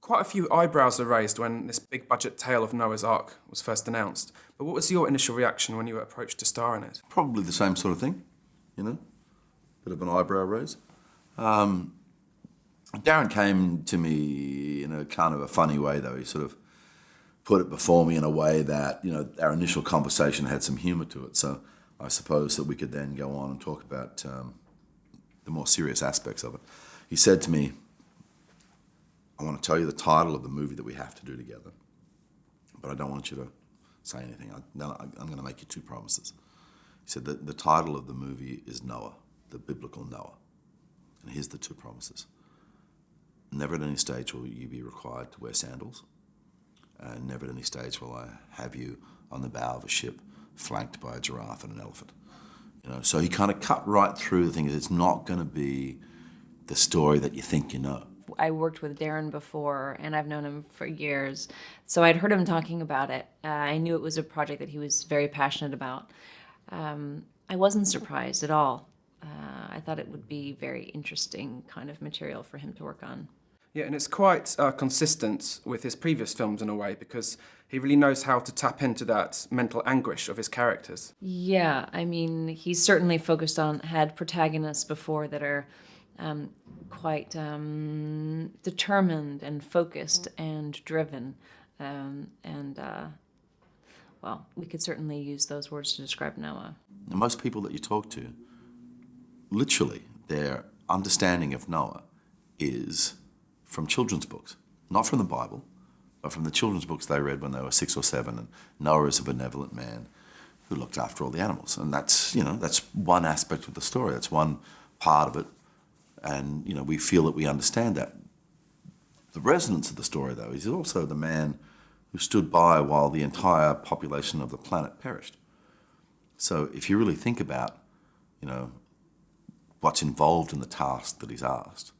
Quite a few eyebrows were raised when this big budget tale of Noah's Ark was first announced. But what was your initial reaction when you were approached to star in it? Probably the same sort of thing, bit of an eyebrow raise. Darren came to me in a kind of a funny way, though. He sort of put it before me in a way that, our initial conversation had some humour to it. So I suppose that we could then go on and talk about the more serious aspects of it. He said to me, I want to tell you the title of the movie that we have to do together, but I don't want you to say anything. I'm going to make you two promises. He said that the title of the movie is Noah, the biblical Noah. And here's the two promises. Never at any stage will you be required to wear sandals. And never at any stage will I have you on the bow of a ship flanked by a giraffe and an elephant. So he kind of cut right through the thing. It's not going to be the story that you think you know. I worked with Darren before, and I've known him for years, so I'd heard him talking about it. I knew it was a project that he was very passionate about. I wasn't surprised at all. I thought it would be very interesting kind of material for him to work on. Yeah, and it's quite consistent with his previous films in a way, because he really knows how to tap into that mental anguish of his characters. Yeah, I mean, he's certainly had protagonists before that are quite determined and focused and driven. Well, we could certainly use those words to describe Noah. And most people that you talk to, literally, their understanding of Noah is from children's books. Not from the Bible, but from the children's books they read when they were 6 or 7. And Noah is a benevolent man who looked after all the animals. And that's one aspect of the story. That's one part of it. And, we feel that we understand that. The resonance of the story, though, is also the man who stood by while the entire population of the planet perished. So if you really think about, what's involved in the task that he's asked,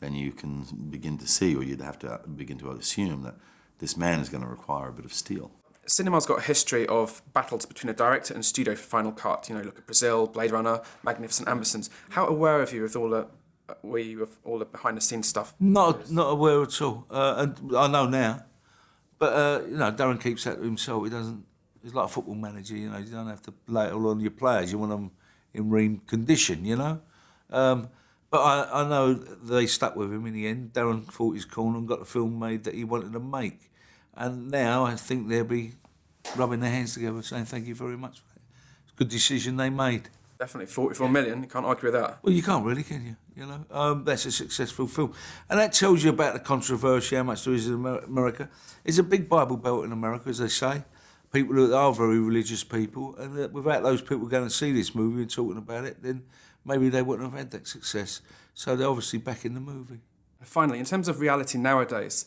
then you can begin to see, or you'd have to begin to assume that this man is going to require a bit of steel. Cinema's got a history of battles between a director and studio for final cut. Look at Brazil, Blade Runner, Magnificent Ambersons. How aware of you of all the behind-the-scenes stuff? Not aware at all. And I know now. But, Darren keeps that to himself. He's like a football manager, you don't have to lay it all on your players. You want them in ring condition, But I know they stuck with him in the end. Darren fought his corner and got the film made that he wanted to make. And now I think they'll be rubbing their hands together saying thank you very much for that. It's a good decision they made. Definitely, 44 million, you can't argue with that. Well, you can't really, can you? That's a successful film. And that tells you about the controversy, how much there is in America. It's a big Bible Belt in America, as they say. People that are very religious people, and without those people going to see this movie and talking about it, then maybe they wouldn't have had that success. So they're obviously back in the movie. Finally, in terms of reality nowadays,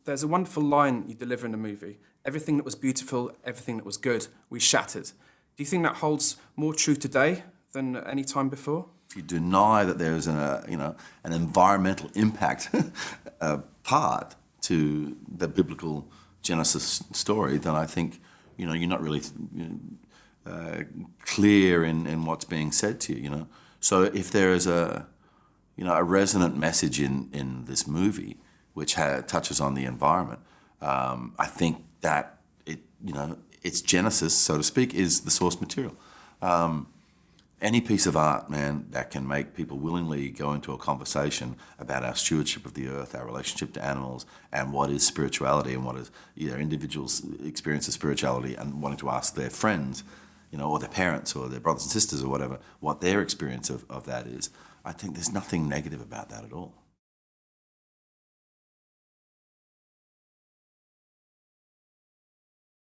there's a wonderful line you deliver in the movie. Everything that was beautiful, everything that was good, we shattered. Do you think that holds more true today than any time before? If you deny that there is an environmental impact part to the biblical Genesis story, then I think you're not really clear in what's being said to you. So if there is a resonant message in this movie which touches on the environment, I think that its genesis, so to speak, is the source material. Any piece of art, man, that can make people willingly go into a conversation about our stewardship of the earth, our relationship to animals, and what is spirituality, and what is individuals' experience of spirituality, and wanting to ask their friends, or their parents, or their brothers and sisters, or whatever, what their experience of that is. I think there's nothing negative about that at all.